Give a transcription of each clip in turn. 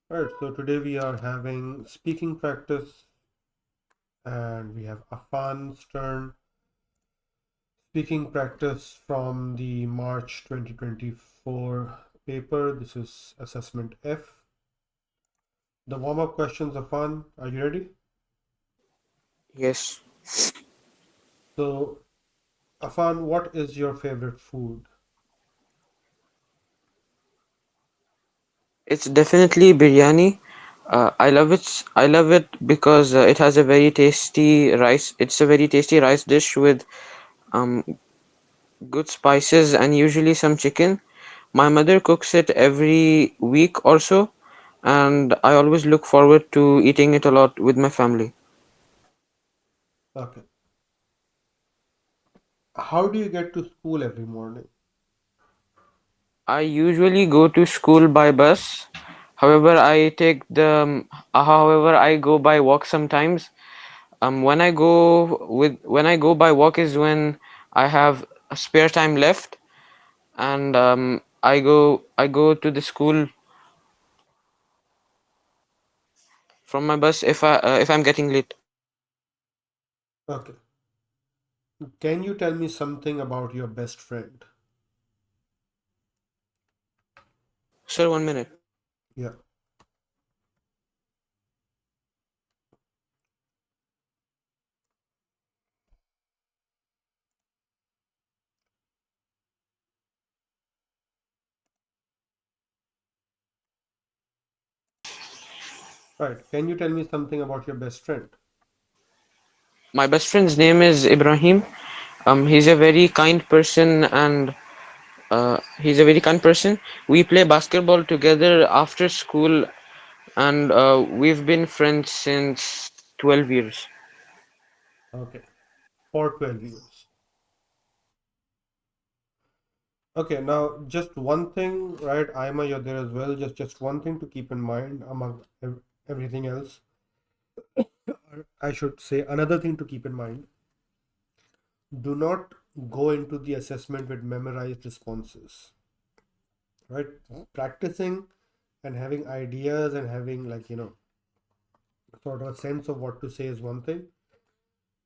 Right, so today we are having speaking practice and we have Afan's turn. Speaking practice from the March 2024 paper. This is assessment F. The warm-up questions, Afan, are you ready? Yes, So, Afan, what is your favorite food? it's definitely biryani. I love it. I love it because it has a very tasty rice. It's a very tasty rice dish with um good spices and usually some chicken. My mother cooks it every week or so, and I always look forward to eating it a lot with my family. Okay. How do you get to school every morning? I usually go to school by bus. However, I go by walk sometimes. When I go by walk is when I have a spare time left, and I go to the school from my bus if I'm getting late. Okay. Can you tell me something about your best friend? Sir, 1 minute. Yeah. Right. Can you tell me something about your best friend? My best friend's name is Ibrahim. He's a very kind person, and he's a very kind person. We play basketball together after school, and we've been friends since 12 years. Okay. For 12 years. Okay, now just one thing, right? Ima, you're there as well. Just one thing to keep in mind among everything else. Or I should say another thing to keep in mind. Do not go into the assessment with memorized responses, right? Practicing and having ideas and having sort of a sense of what to say is one thing.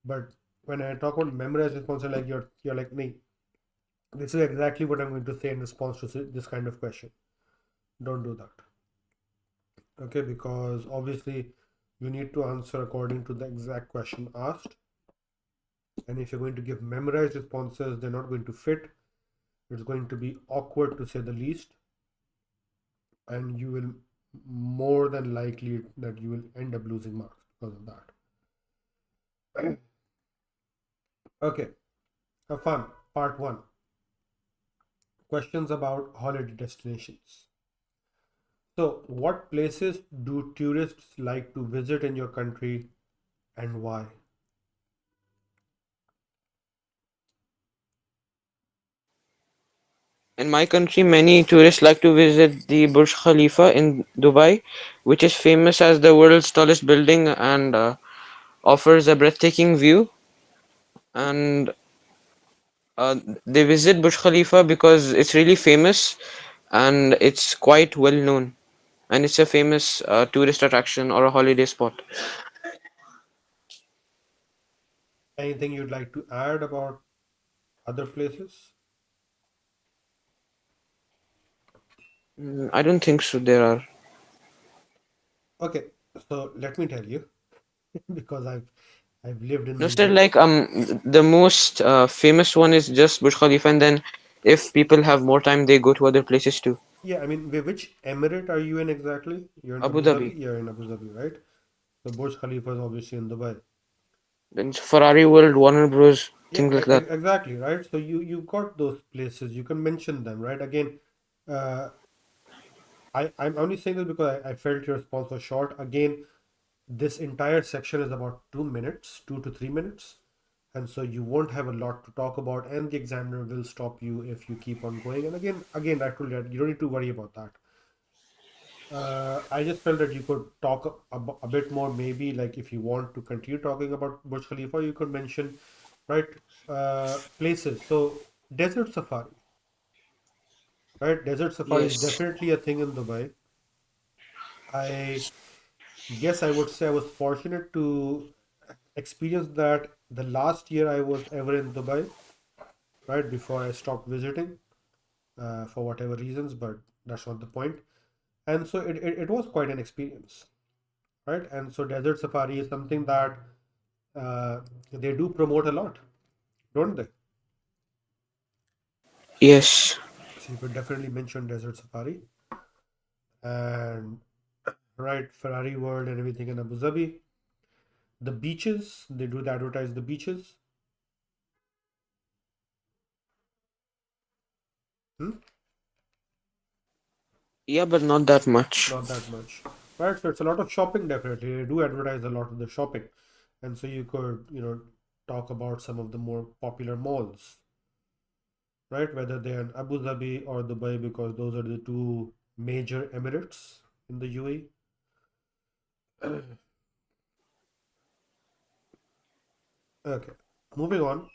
But when I talk about memorized responses, like you're like me. This is exactly what I'm going to say in response to this kind of question. Don't do that. Okay, because obviously you need to answer according to the exact question asked, and if you're going to give memorized responses, they're not going to fit. It's going to be awkward to say the least, and you will more than likely that you will end up losing marks because of that. Okay, have fun. Part 1. Questions about holiday destinations. So what places do tourists like to visit in your country and why? In my country, many tourists like to visit the Burj Khalifa in Dubai, which is famous as the world's tallest building and offers a breathtaking view. And they visit Burj Khalifa because it's really famous and it's quite well known. And it's a famous tourist attraction or a holiday spot. Anything you'd like to add about other places? I don't think so. There are. Okay, so let me tell you, because I've lived in No, the sir. UAE. Like the most famous one is just Burj Khalifa, and then if people have more time, they go to other places too. Yeah, I mean, which emirate are you in exactly? You're in Abu Abu Dhabi, Dhabi? You're in Abu Dhabi, right? So Burj Khalifa is obviously in Dubai. then Ferrari World, Warner Bros, Yeah, things like that. exactly, right? So you've got those places. You can mention them, right? Again, uh, I'm only saying this because I felt your response was short. Again, this entire section is about 2 minutes, 2 to 3 minutes, and so you won't have a lot to talk about, and the examiner will stop you if you keep on going. And again, I told you don't need to worry about that. I just felt that you could talk a bit more, maybe like if you want to continue talking about Burj Khalifa, you could mention, right, places. So desert safari, right? Desert safari is Yes. definitely a thing in Dubai. I guess I would say I was fortunate to experience that the last year I was ever in Dubai, right before I stopped visiting for whatever reasons, but that's not the point. And so it was quite an experience, right? And so desert safari is something that uh, they do promote a lot, don't they? Yes. So you could definitely mention desert safari and right Ferrari World and everything in Abu Dhabi. The beaches, they do advertise the beaches. Hmm? Yeah, but not that much. Not that much, right? So it's a lot of shopping. Definitely, they do advertise a lot of the shopping, and so you could talk about some of the more popular malls, right? Whether they're in Abu Dhabi or Dubai, because those are the two major emirates in the UAE. Okay, moving on.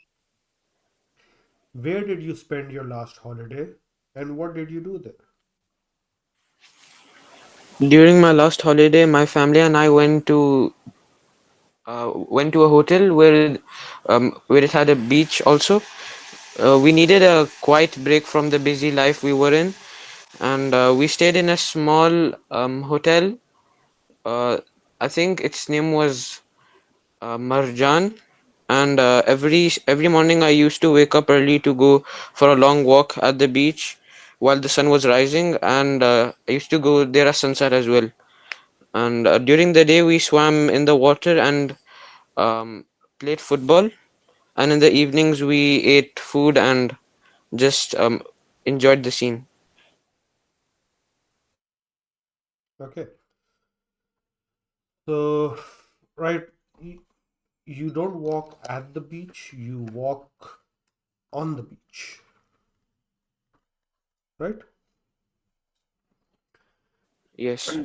Where did you spend your last holiday, and what did you do there? During my last holiday, my family and I went to a hotel where it had a beach also. We needed a quiet break from the busy life we were in, and we stayed in a small hotel. Uh, I think its name was Marjan. And every morning I used to wake up early to go for a long walk at the beach while the sun was rising, and I used to go there at sunset as well. And during the day we swam in the water and played football, and in the evenings we ate food and just enjoyed the scene. Okay, so right, you, you don't walk at the beach, you walk on the beach, right? Yes,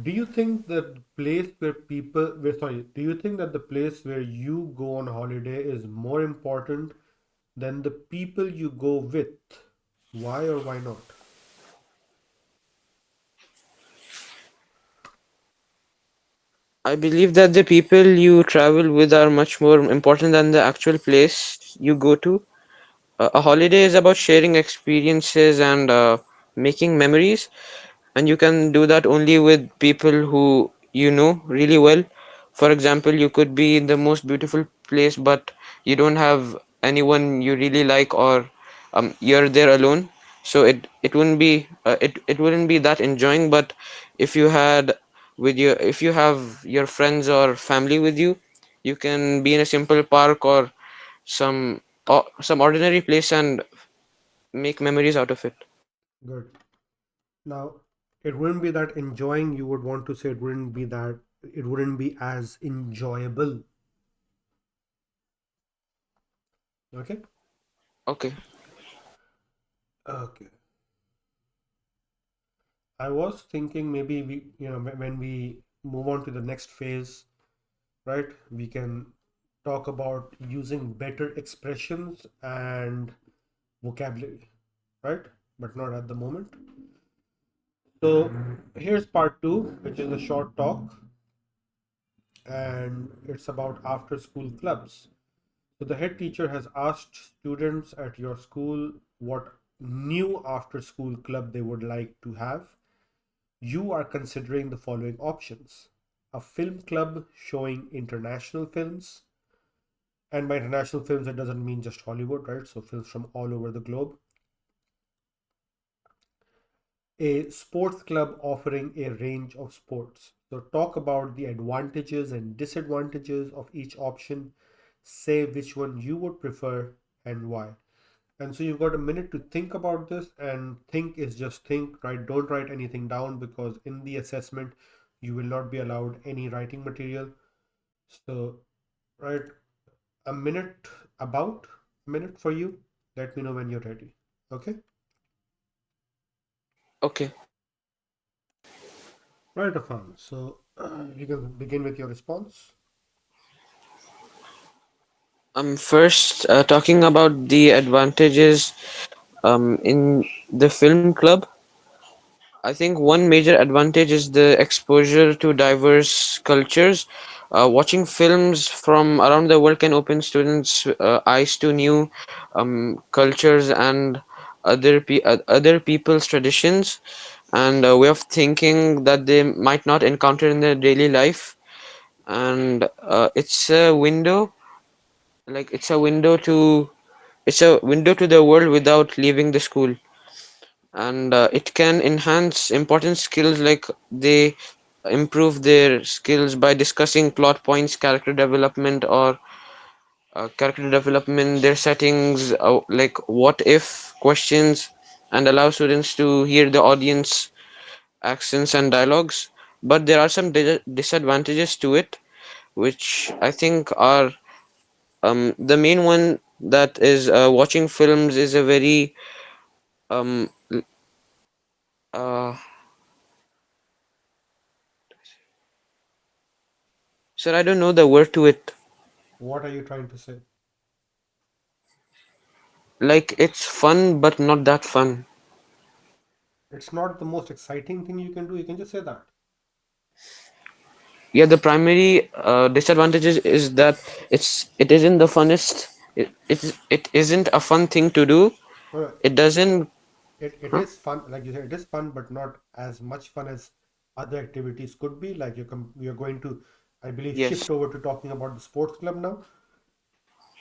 Do you think that the place where people, where, sorry, do you think that the place where you go on holiday is more important than the people you go with? Why or why not? I believe that the people you travel with are much more important than the actual place you go to. A holiday is about sharing experiences and making memories, and you can do that only with people who you know really well. For example, you could be in the most beautiful place, but you don't have anyone you really like, or you're there alone. So it wouldn't be that enjoying. But if you have your friends or family with you, you can be in a simple park or some ordinary place and make memories out of it. Good. Now, it wouldn't be that enjoying, you would want to say it wouldn't be as enjoyable. Okay? Okay. Okay. I was thinking maybe when we move on to the next phase, right, we can talk about using better expressions and vocabulary, right? But not at the moment. So here's part two, which is a short talk, and it's about after school clubs. So the head teacher has asked students at your school what new after school club they would like to have. You are considering the following options: a film club showing international films, and by international films, it doesn't mean just Hollywood, right? So films from all over the globe. A sports club offering a range of sports. So talk about the advantages and disadvantages of each option. Say which one you would prefer and why. And so you've got a minute to think about this, and think is just think, right? Don't write anything down, because in the assessment you will not be allowed any writing material. So, right, a minute, about a minute for you. Let me know when you're ready. Okay? Okay. Right, Afan. So you can begin with your response. First, talking about the advantages in the film club. I think one major advantage is the exposure to diverse cultures. Watching films from around the world can open students' eyes to new cultures and other people's traditions and way of thinking that they might not encounter in their daily life. And it's a window, it's a window to the world without leaving the school, and it can enhance important skills like they improve their skills by discussing plot points, character development, their settings, like what if questions, and allow students to hear the audience accents and dialogues. But there are some disadvantages to it, which I think are the main one, that is watching films is a very um uh sir, I don't know the word to it. What are you trying to say? Like it's fun but not that fun. It's not the most exciting thing you can do. You can just say that. Yeah, the primary disadvantages is that it isn't the funnest. It isn't a fun thing to do. No, no, It doesn't. it Huh? is fun. Like you said, it is fun, but not as much fun as other activities could be. Like you're going to, I believe, Yes. shift over to talking about the sports club now,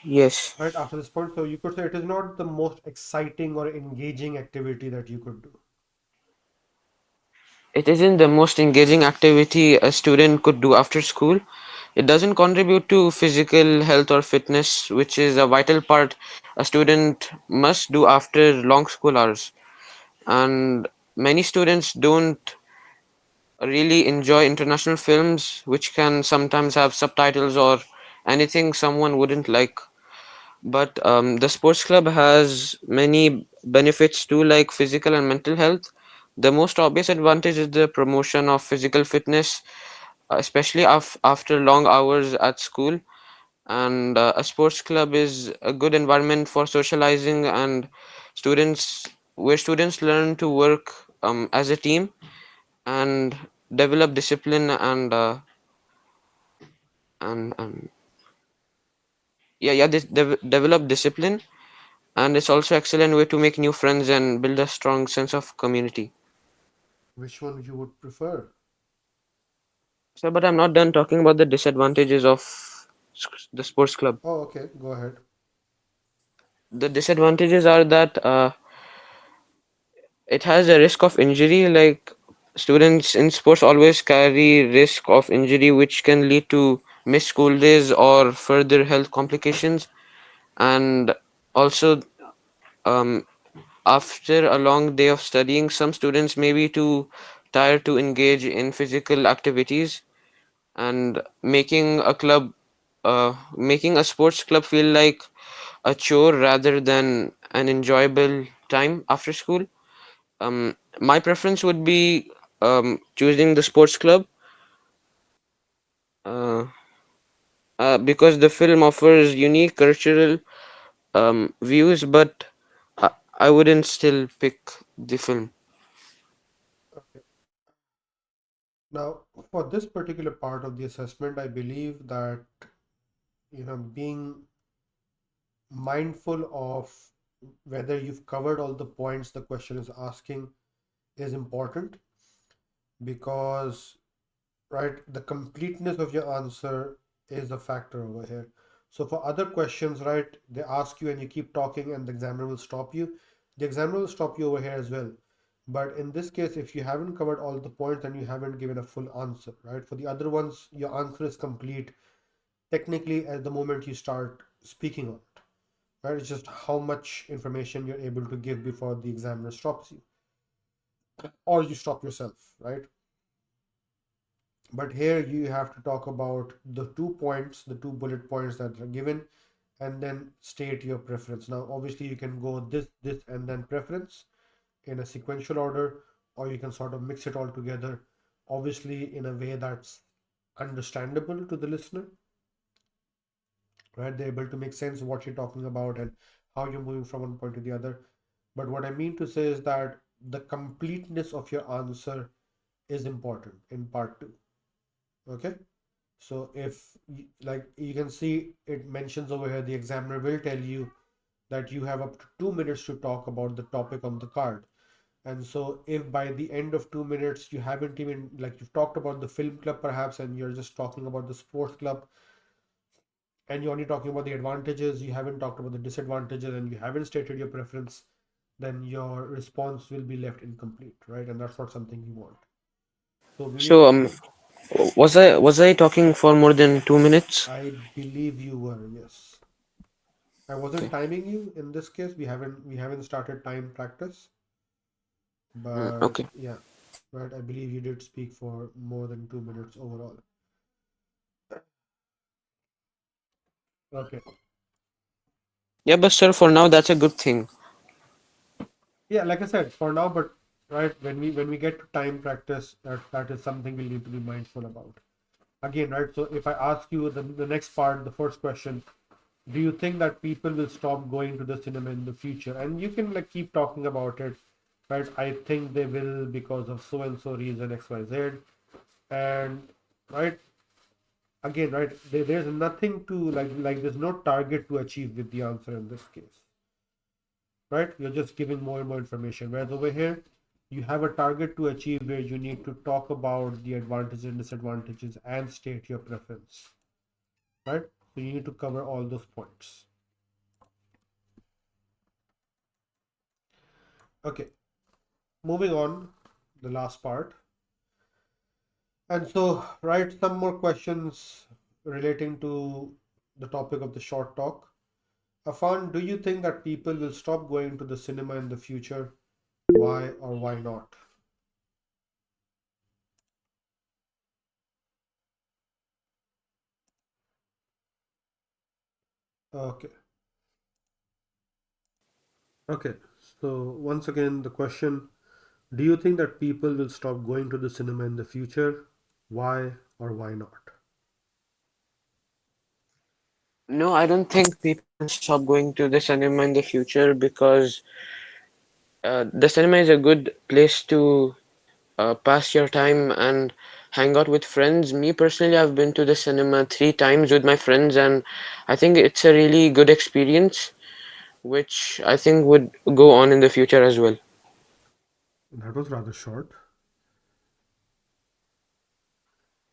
Yes. right after this point. So you could say it is not the most exciting or engaging activity that you could do. It isn't the most engaging activity a student could do after school. It doesn't contribute to physical health or fitness, which is a vital part a student must do after long school hours. And many students don't really enjoy international films, which can sometimes have subtitles or anything someone wouldn't like. But the sports club has many benefits too, like physical and mental health. The most obvious advantage is the promotion of physical fitness, especially after long hours at school. And a sports club is a good environment for socializing and students, where students learn to work as a team and develop discipline and they develop discipline, and it's also excellent way to make new friends and build a strong sense of community. Which one you would prefer? So, but I'm not done talking about the disadvantages of the sports club. Oh, okay, go ahead. The disadvantages are that it has a risk of injury. Like students in sports always carry risk of injury, which can lead to missed school days or further health complications. And also, um, after a long day of studying, some students may be too tired to engage in physical activities, and making a sports club feel like a chore rather than an enjoyable time after school. My preference would be choosing the sports club, uh, because the film offers unique cultural views, but I, I wouldn't still pick the film. Okay. Now, for this particular part of the assessment, I believe that being mindful of whether you've covered all the points the question is asking is important because, right, the completeness of your answer is a factor over here. So for other questions, right, they ask you and you keep talking and the examiner will stop you. The examiner will stop you over here as well. But in this case, if you haven't covered all the points and you haven't given a full answer, right? For the other ones, your answer is complete technically at the moment you start speaking on it, right? It's just how much information you're able to give before the examiner stops you or you stop yourself, right? But here you have to talk about the 2 points, the two bullet points that are given, and then state your preference. Now, obviously, you can go this, and then preference in a sequential order, or you can sort of mix it all together, obviously, in a way that's understandable to the listener, right? They're able to make sense of what you're talking about and how you're moving from one point to the other. But what I mean to say is that the completeness of your answer is important in part two. Okay. So if like you can see it mentions over here, the examiner will tell you that you have up to 2 minutes to talk about the topic on the card. And so if by the end of 2 minutes you haven't even like you've talked about the film club perhaps and you're just talking about the sports club and you're only talking about the advantages, you haven't talked about the disadvantages and you haven't stated your preference, then your response will be left incomplete, right? And that's not something you want. So we need So, to, was I talking for more than 2 minutes? I believe you were, yes. I wasn't Okay. timing you in this case. We haven't started time practice, but Okay. yeah, right. I believe you did speak for more than 2 minutes overall. Okay. Yeah, but sir, for now that's a good thing. Yeah, like I said, for now, but right when we get to time practice, that is something we'll need to be mindful about. Again, right? So if I ask you the next part, the first question, do you think that people will stop going to the cinema in the future? And you can like keep talking about it, right? I think they will because of so and so reason XYZ. And right, again, right, there's nothing to like there's no target to achieve with the answer in this case, right? You're just giving more and more information. Whereas over here, you have a target to achieve where you need to talk about the advantages and disadvantages and state your preference, right? So you need to cover all those points. Okay, moving on, the last part. And so, right, some more questions relating to the topic of the short talk. Afan, do you think that people will stop going to the cinema in the future? Why or why not? Okay. Okay. So once again, the question, do you think that people will stop going to the cinema in the future? Why or why not? No, I don't think people will stop going to the cinema in the future because the cinema is a good place to pass your time and hang out with friends. Me personally, I've been to the cinema 3 times with my friends, and I think it's a really good experience, which I think would go on in the future as well. That was rather short.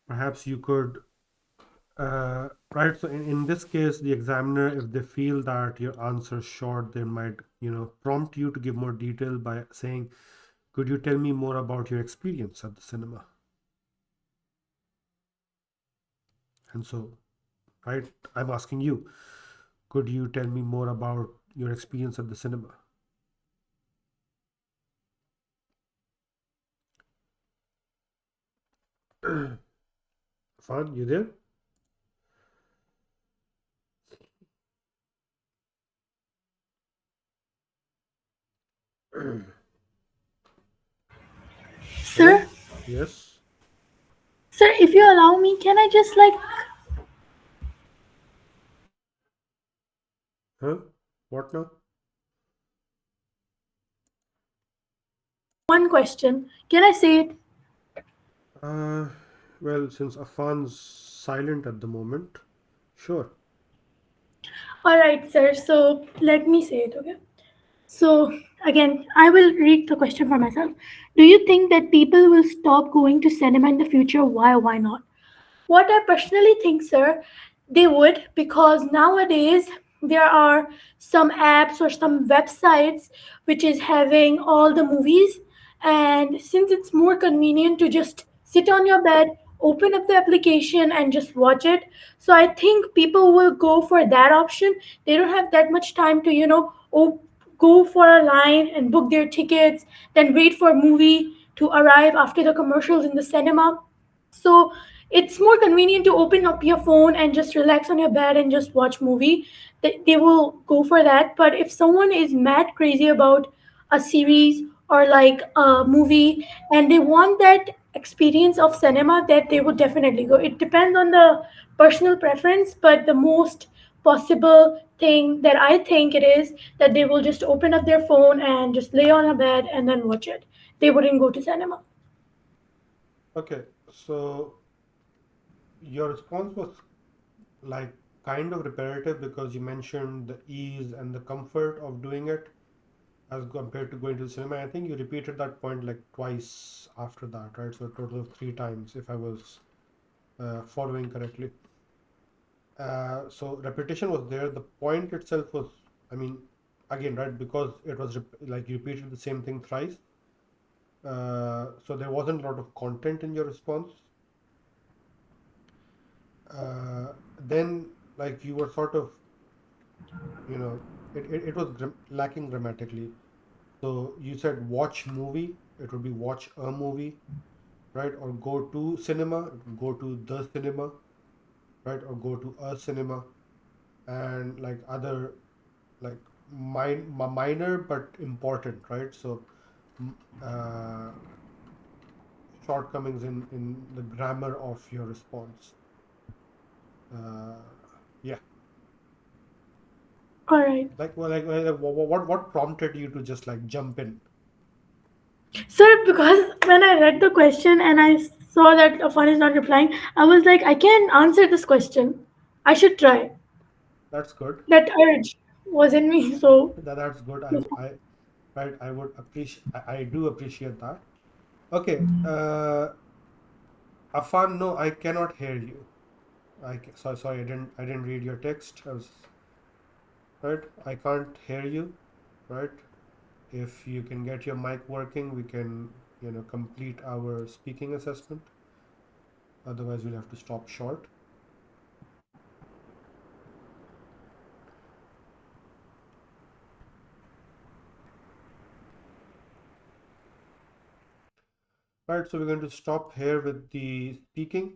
Perhaps you could, right? So in this case, the examiner, if they feel that your answer is short, they might, prompt you to give more detail by saying, could you tell me more about your experience at the cinema? And so, right, I'm asking you, could you tell me more about your experience at the cinema? Fun, you there? Sir, Hello? Yes? sir, if you allow me, can I just like Huh? What now? one question? Can I say it? Uh, well, since Afan's silent at the moment, sure. All right, sir. So let me say it, okay? So again, I will read the question for myself. Do you think that people will stop going to cinema in the future? Why or why not? What I personally think, sir, they would, because nowadays there are some apps or some websites which is having all the movies, and since it's more convenient to just sit on your bed, open up the application and just watch it, so I think people will go for that option. They don't have that much time to go for a line and book their tickets, then wait for a movie to arrive after the commercials in the cinema. So it's more convenient to open up your phone and just relax on your bed and just watch movie. They will go for that. But if someone is mad crazy about a series or like a movie and they want that experience of cinema, that they would definitely go. It depends on the personal preference, but the most possible thing that I think it is that they will just open up their phone and just lay on a bed and then watch it. They wouldn't go to cinema. Okay, so your response was like kind of repetitive because you mentioned the ease and the comfort of doing it as compared to going to the cinema. I think you repeated that point like twice after that, right? So a total of three times, if I was following correctly. So repetition was there. The point itself was, I mean, again, right? Because it was like you repeated the same thing thrice. So there wasn't a lot of content in your response. Then, like you were sort of, it was lacking grammatically. So you said watch movie, it would be watch a movie, right? Or go to cinema, it would go to the cinema, right? Or go to a cinema, and like other like minor but important, right? So m- uh, shortcomings in the grammar of your response. Uh, yeah, All right. what prompted you to just like jump in? Sir, because when I read the question and I saw that Afan is not replying, I was like, I can answer this question. I should try. That's good. That urge was in me, so That's good. I right. I would appreciate. I do appreciate that. Okay. Afan, no, I cannot hear you. Sorry. I didn't read your text. I was right. I can't hear you. Right. If you can get your mic working, we can complete our speaking assessment. Otherwise, we'll have to stop short. Right. So we're going to stop here with the speaking.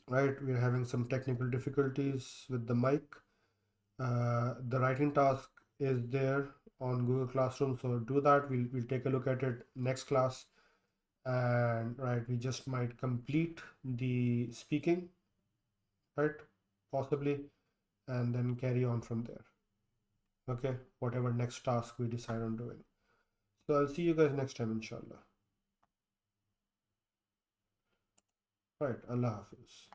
Right. We're having some technical difficulties with the mic. The writing task is there on Google Classroom, so do that. We'll take a look at it next class, and right, we just might complete the speaking, right, possibly, and then carry on from there. Okay, whatever next task we decide on doing. So I'll see you guys next time, inshallah. Right, Allah Hafiz.